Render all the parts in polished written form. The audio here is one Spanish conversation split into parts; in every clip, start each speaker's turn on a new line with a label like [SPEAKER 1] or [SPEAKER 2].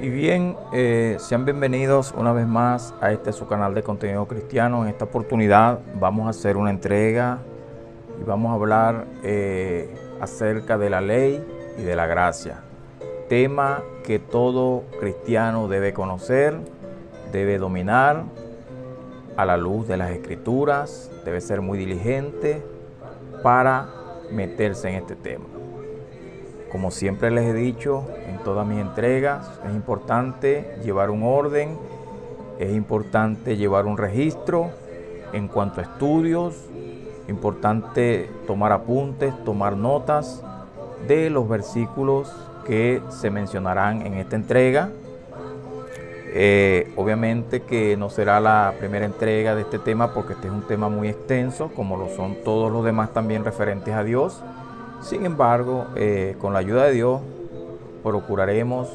[SPEAKER 1] Y bien, sean bienvenidos una vez más a su canal de contenido cristiano. En esta oportunidad vamos a hacer una entrega y vamos a hablar acerca de la ley y de la gracia. Tema que todo cristiano debe conocer, debe dominar a la luz de las Escrituras, debe ser muy diligente para meterse en este tema. Como siempre les he dicho en todas mis entregas, es importante llevar un orden, es importante llevar un registro en cuanto a estudios, importante tomar apuntes, tomar notas de los versículos que se mencionarán en esta entrega. Obviamente que no será la primera entrega de este tema porque este es un tema muy extenso, como lo son todos los demás también referentes a Dios. Sin embargo, con la ayuda de Dios procuraremos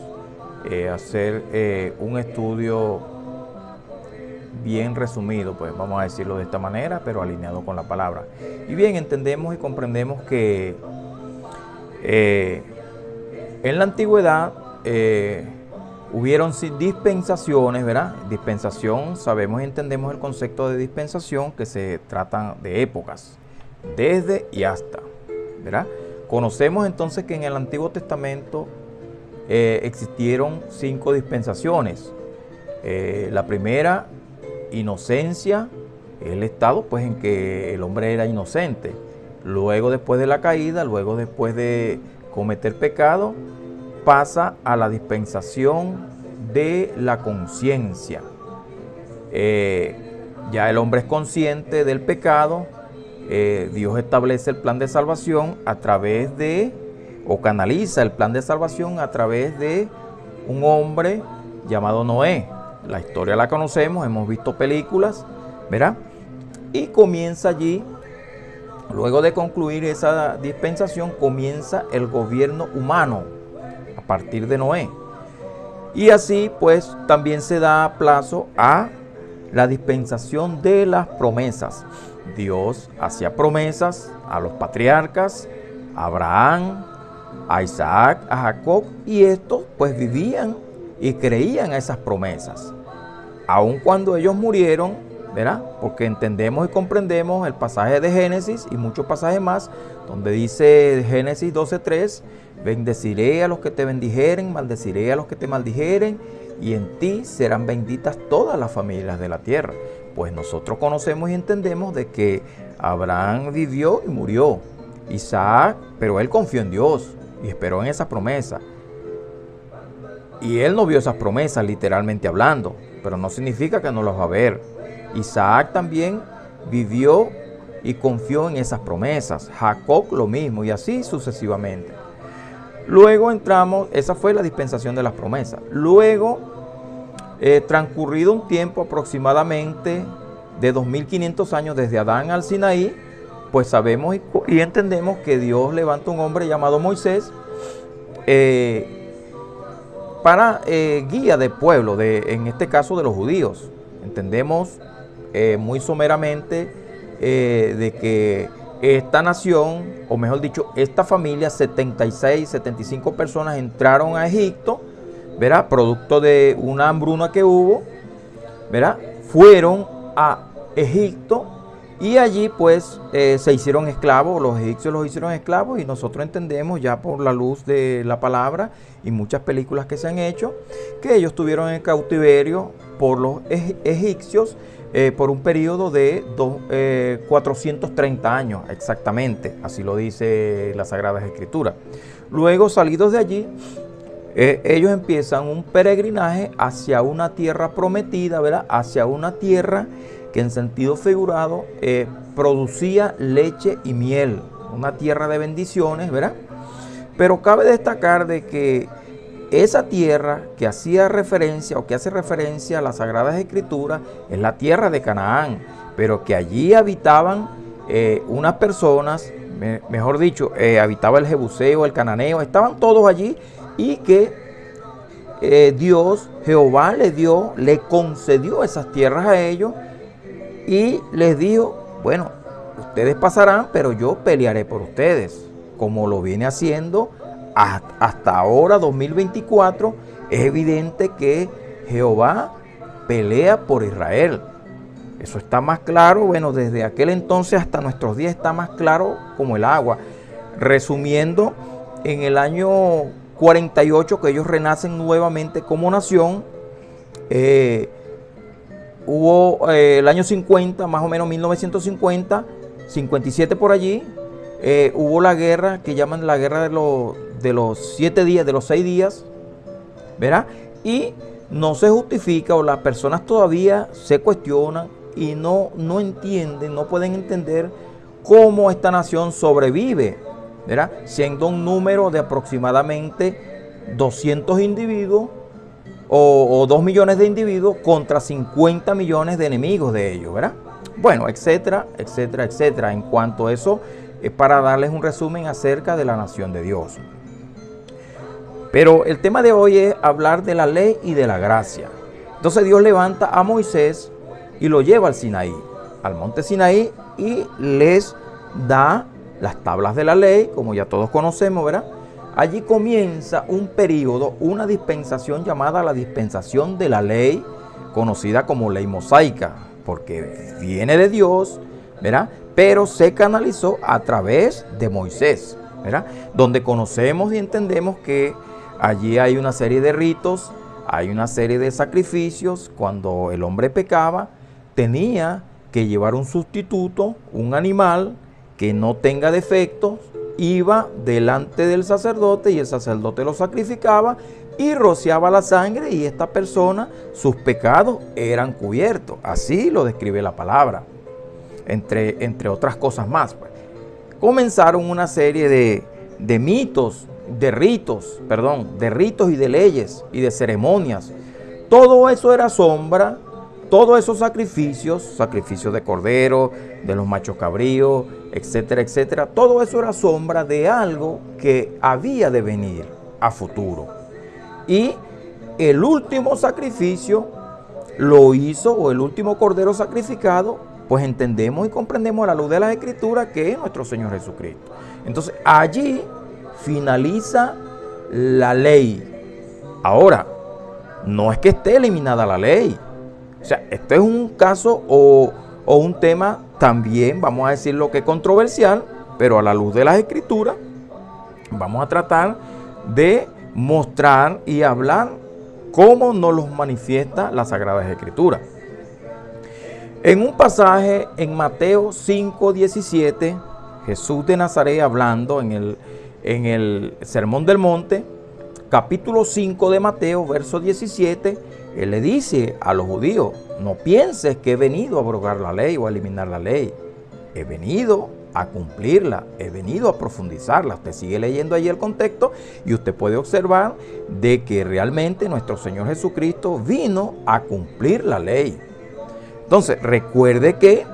[SPEAKER 1] hacer un estudio bien resumido, pues vamos a decirlo de esta manera, pero alineado con la palabra. Y bien, entendemos y comprendemos que en la antigüedad hubieron dispensaciones, ¿verdad? Dispensación, sabemos y entendemos el concepto de dispensación, que se tratan de épocas, desde y hasta, ¿verdad? Conocemos entonces que en el Antiguo Testamento existieron 5 dispensaciones. La primera, inocencia, el estado pues en que el hombre era inocente. Luego, después de la caída, luego después de cometer pecado, pasa a la dispensación de la conciencia. Ya el hombre es consciente del pecado. Dios establece el plan de salvación a través de, o canaliza el plan de salvación a través de un hombre llamado Noé. La historia la conocemos, hemos visto películas, ¿verdad? Y comienza allí, luego de concluir esa dispensación, comienza el gobierno humano a partir de Noé. Y así pues también se da plazo a la dispensación de las promesas. Dios hacía promesas a los patriarcas, a Abraham, a Isaac, a Jacob, y estos pues vivían y creían a esas promesas. Aun cuando ellos murieron, ¿verdad? Porque entendemos y comprendemos el pasaje de Génesis y muchos pasajes más, donde dice Génesis 12:3, bendeciré a los que te bendijeren, maldeciré a los que te maldijeren, y en ti serán benditas todas las familias de la tierra. Pues nosotros conocemos y entendemos de que Abraham vivió y murió. Isaac, pero él confió en Dios y esperó en esa promesa. Y él no vio esas promesas literalmente hablando, pero no significa que no las va a ver. Isaac también vivió y confió en esas promesas. Jacob lo mismo, y así sucesivamente. Luego entramos, esa fue la dispensación de las promesas. Luego, transcurrido un tiempo aproximadamente de 2500 años desde Adán al Sinaí, pues sabemos y entendemos que Dios levanta un hombre llamado Moisés para guía del pueblo, en este caso de los judíos. Entendemos muy someramente de que esta nación, o mejor dicho, esta familia, 76, 75 personas entraron a Egipto, ¿verdad? Producto de una hambruna que hubo, ¿verdad? Fueron a Egipto y allí pues se hicieron esclavos, los egipcios los hicieron esclavos, y nosotros entendemos ya por la luz de la palabra y muchas películas que se han hecho, que ellos estuvieron en cautiverio por los egipcios por un periodo de 430 años exactamente, así lo dice las Sagradas Escrituras. Luego, salidos de allí, ellos empiezan un peregrinaje hacia una tierra prometida, ¿verdad? Hacia una tierra que en sentido figurado producía leche y miel, una tierra de bendiciones, ¿verdad? Pero cabe destacar de que esa tierra que hacía referencia o que hace referencia a las Sagradas Escrituras es la tierra de Canaán, pero que allí habitaban unas personas, mejor dicho, habitaba el jebuseo, el cananeo, estaban todos allí, y que Dios, Jehová le concedió esas tierras a ellos y les dijo, bueno, ustedes pasarán, pero yo pelearé por ustedes, como lo viene haciendo hasta ahora, 2024, es evidente que Jehová pelea por Israel. Eso está más claro, bueno, desde aquel entonces hasta nuestros días está más claro como el agua. Resumiendo, en el año 48 que ellos renacen nuevamente como nación, hubo el año 50, más o menos 1950, 57 por allí, hubo la guerra que llaman la guerra de los 7 días, de los 6 días, ¿verdad? Y no se justifica, o las personas todavía se cuestionan y no entienden, no pueden entender cómo esta nación sobrevive, ¿verdad? Siendo un número de aproximadamente 200 individuos o 2 millones de individuos contra 50 millones de enemigos de ellos, ¿verdad? Bueno, etcétera, etcétera, etcétera. En cuanto a eso, para darles un resumen acerca de la nación de Dios. Pero el tema de hoy es hablar de la ley y de la gracia. Entonces Dios levanta a Moisés y lo lleva al Sinaí, al monte Sinaí, y les da las tablas de la ley, como ya todos conocemos, ¿verdad? Allí comienza un periodo, una dispensación llamada la dispensación de la ley, conocida como ley mosaica, porque viene de Dios, ¿verdad? Pero se canalizó a través de Moisés, ¿verdad? Donde conocemos y entendemos que allí hay una serie de ritos, hay una serie de sacrificios. Cuando el hombre pecaba, tenía que llevar un sustituto, un animal que no tenga defectos, iba delante del sacerdote y el sacerdote lo sacrificaba y rociaba la sangre, y esta persona, sus pecados eran cubiertos. Así lo describe la palabra, entre otras cosas más. Comenzaron una serie de mitos, de ritos y de leyes y de ceremonias. Todo eso era sombra. Todos esos sacrificios de cordero, de los machos cabríos, etcétera, etcétera, todo eso era sombra de algo que había de venir a futuro. Y el último sacrificio lo hizo, o el último cordero sacrificado, pues entendemos y comprendemos a la luz de las Escrituras que es nuestro Señor Jesucristo. Entonces allí finaliza la ley. Ahora, no es que esté eliminada la ley. O sea, esto es un caso o un tema también, vamos a decir lo que es controversial, pero a la luz de las Escrituras vamos a tratar de mostrar y hablar cómo nos los manifiesta las Sagradas Escrituras. En un pasaje en Mateo 5:17, Jesús de Nazaret hablando en el Sermón del Monte, capítulo 5 de Mateo, verso 17, Él le dice a los judíos: no pienses que he venido a abrogar la ley o a eliminar la ley. He venido a cumplirla, he venido a profundizarla. Usted sigue leyendo allí el contexto y usted puede observar de que realmente nuestro Señor Jesucristo vino a cumplir la ley. Entonces, recuerde que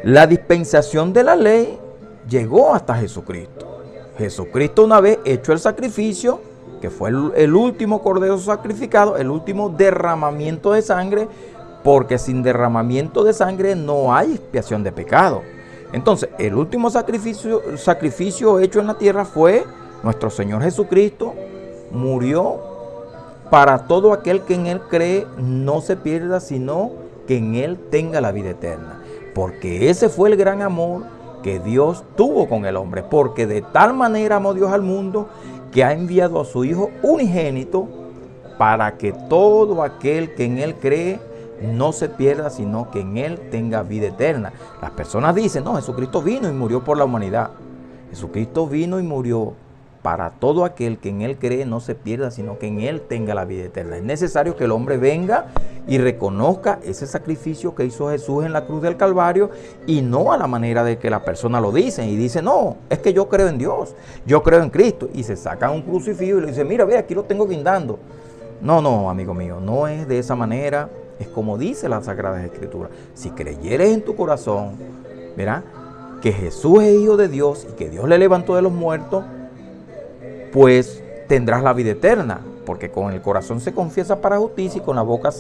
[SPEAKER 1] la dispensación de la ley llegó hasta Jesucristo. Jesucristo, una vez hecho el sacrificio, que fue el último cordero sacrificado, el último derramamiento de sangre, porque sin derramamiento de sangre no hay expiación de pecado. Entonces, el último sacrificio hecho en la tierra fue nuestro Señor Jesucristo. Murió para todo aquel que en Él cree, no se pierda, sino que en Él tenga la vida eterna. Porque ese fue el gran amor que Dios tuvo con el hombre, porque de tal manera amó Dios al mundo que ha enviado a su Hijo unigénito para que todo aquel que en Él cree no se pierda, sino que en Él tenga vida eterna. Las personas dicen: no, Jesucristo vino y murió por la humanidad. Jesucristo vino y murió para todo aquel que en Él cree, no se pierda, sino que en Él tenga la vida eterna. Es necesario que el hombre venga y reconozca ese sacrificio que hizo Jesús en la cruz del Calvario, y no a la manera de que la persona lo dice y dice: no, es que yo creo en Dios, yo creo en Cristo, y se saca un crucifijo y le dice: mira, ve, aquí lo tengo guindando. No, amigo mío, no es de esa manera. Es como dice las Sagradas Escrituras: si creyeres en tu corazón, ¿verdad?, que Jesús es Hijo de Dios y que Dios le levantó de los muertos, pues tendrás la vida eterna, porque con el corazón se confiesa para justicia y con la boca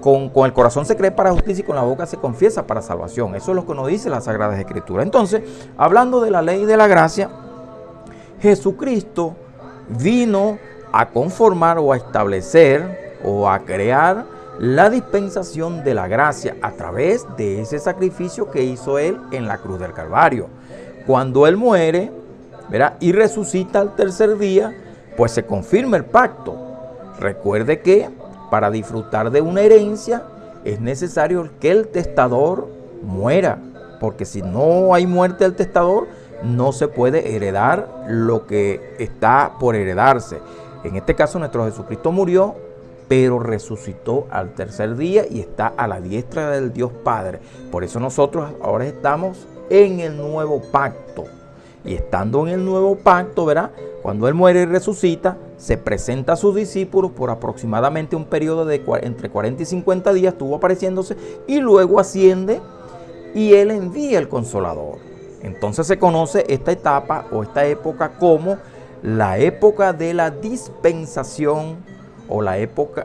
[SPEAKER 1] con el corazón se cree para justicia y con la boca se confiesa para salvación. Eso es lo que nos dice las Sagradas Escrituras. Entonces, hablando de la ley y de la gracia, Jesucristo vino a conformar o a establecer o a crear la dispensación de la gracia a través de ese sacrificio que hizo Él en la cruz del Calvario. Cuando Él muere, ¿verdad?, y resucita al tercer día, pues se confirma el pacto. Recuerde que para disfrutar de una herencia es necesario que el testador muera, porque si no hay muerte del testador, no se puede heredar lo que está por heredarse. En este caso, nuestro Jesucristo murió, pero resucitó al tercer día y está a la diestra del Dios Padre. Por eso nosotros ahora estamos en el nuevo pacto. Y estando en el nuevo pacto, ¿verdad?, cuando Él muere y resucita, se presenta a sus discípulos por aproximadamente un periodo de entre 40 y 50 días, estuvo apareciéndose, y luego asciende y Él envía el Consolador. Entonces se conoce esta etapa o esta época como la época de la dispensación, o la época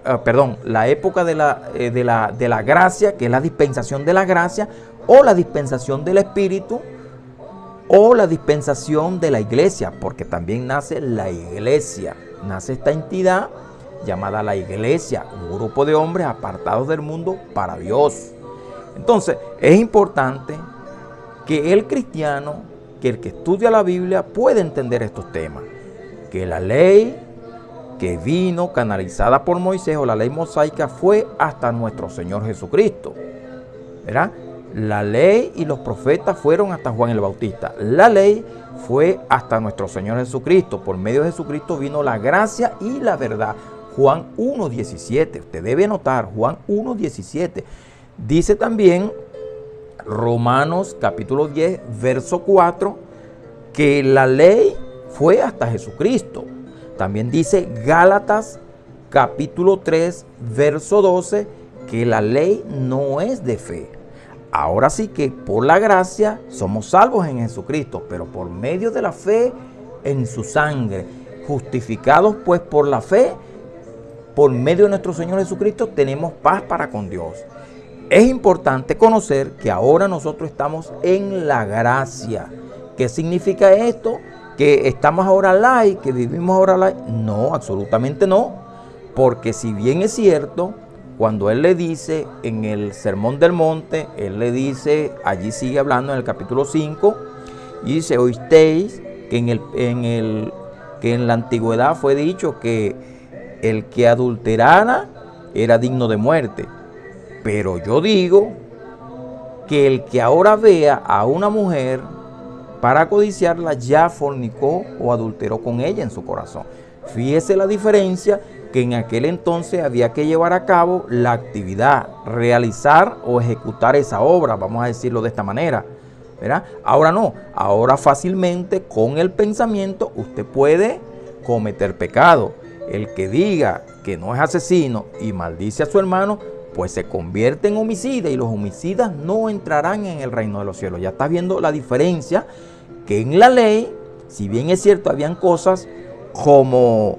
[SPEAKER 1] de la gracia, que es la dispensación de la gracia, o la dispensación del Espíritu, o la dispensación de la iglesia, porque también nace la iglesia, nace esta entidad llamada la iglesia, un grupo de hombres apartados del mundo para Dios. Entonces, es importante que el cristiano, que el que estudia la Biblia pueda entender estos temas, que la ley que vino canalizada por Moisés, o la ley mosaica, fue hasta nuestro Señor Jesucristo, ¿verdad? La ley y los profetas fueron hasta Juan el Bautista. La ley fue hasta nuestro Señor Jesucristo. Por medio de Jesucristo vino la gracia y la verdad. Juan 1:17. Usted debe anotar Juan 1:17. Dice también Romanos capítulo 10, verso 4, que la ley fue hasta Jesucristo. También dice Gálatas capítulo 3, verso 12, que la ley no es de fe. Ahora sí que por la gracia somos salvos en Jesucristo, pero por medio de la fe en su sangre, justificados pues por la fe, por medio de nuestro Señor Jesucristo, tenemos paz para con Dios. Es importante conocer que ahora nosotros estamos en la gracia. ¿Qué significa esto? ¿Que estamos ahora light, que vivimos ahora light? No, absolutamente no, porque si bien es cierto, cuando Él le dice en el Sermón del Monte, Él le dice, allí sigue hablando en el capítulo 5, y dice, oísteis que en la antigüedad fue dicho que el que adulterara era digno de muerte. Pero yo digo que el que ahora vea a una mujer para codiciarla ya fornicó o adulteró con ella en su corazón. Fíjese la diferencia, que en aquel entonces había que llevar a cabo la actividad, realizar o ejecutar esa obra, vamos a decirlo de esta manera, ¿verdad? Ahora no, ahora fácilmente con el pensamiento usted puede cometer pecado. El que diga que no es asesino y maldice a su hermano, pues se convierte en homicida, y los homicidas no entrarán en el reino de los cielos. Ya está viendo la diferencia, que en la ley, si bien es cierto, habían cosas como,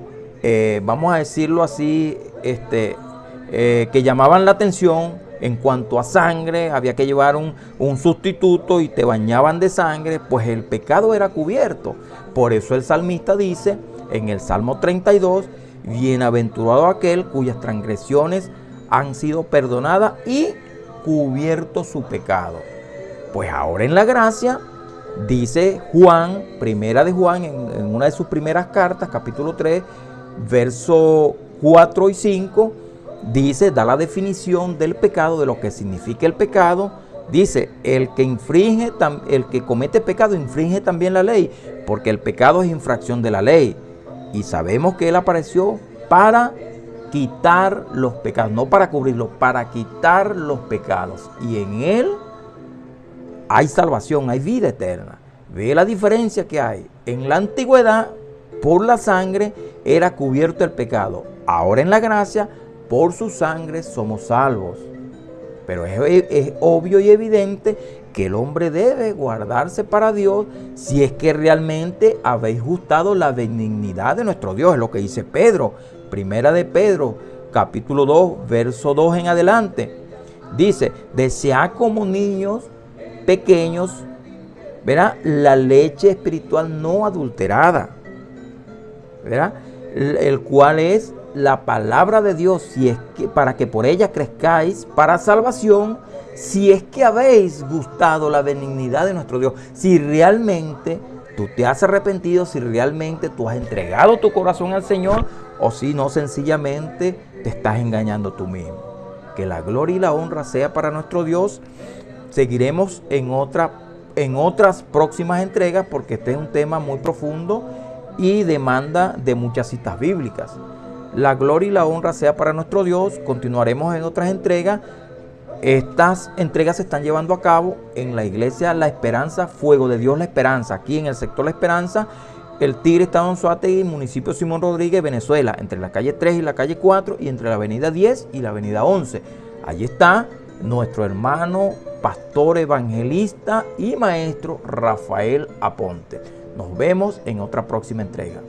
[SPEAKER 1] vamos a decirlo así, que llamaban la atención en cuanto a sangre, había que llevar un sustituto y te bañaban de sangre, pues el pecado era cubierto. Por eso el salmista dice en el Salmo 32, bienaventurado aquel cuyas transgresiones han sido perdonadas y cubierto su pecado. Pues ahora en la gracia, dice Juan, primera de Juan, en una de sus primeras cartas, capítulo 3, versos 4 y 5, dice, da la definición del pecado, de lo que significa el pecado. Dice, el que comete pecado infringe también la ley, porque el pecado es infracción de la ley. Y sabemos que Él apareció para quitar los pecados, no para cubrirlos, para quitar los pecados. Y en Él hay salvación, hay vida eterna. Ve la diferencia que hay. En la antigüedad, por la sangre era cubierto el pecado. Ahora en la gracia, por su sangre somos salvos. Pero es obvio y evidente que el hombre debe guardarse para Dios si es que realmente habéis gustado la benignidad de nuestro Dios. Es lo que dice Pedro, primera de Pedro, capítulo 2, verso 2 en adelante. Dice, desead como niños pequeños, ¿verdad?, la leche espiritual no adulterada, ¿verdad? El cual es la palabra de Dios, si es que, para que por ella crezcáis para salvación, si es que habéis gustado la benignidad de nuestro Dios, si realmente tú te has arrepentido, si realmente tú has entregado tu corazón al Señor, o si no, sencillamente te estás engañando tú mismo. Que la gloria y la honra sea para nuestro Dios. Seguiremos en otras próximas entregas, porque este es un tema muy profundo y demanda de muchas citas bíblicas. La gloria y la honra sea para nuestro Dios. Continuaremos en otras entregas. Estas entregas se están llevando a cabo en la iglesia La Esperanza, Fuego de Dios La Esperanza, aquí en el sector La Esperanza, el Tigre, estado Anzoátegui, municipio Simón Rodríguez, Venezuela, entre la calle 3 y la calle 4 y entre la avenida 10 y la avenida 11. Allí está nuestro hermano, pastor, evangelista y maestro Rafael Aponte. Nos vemos en otra próxima entrega.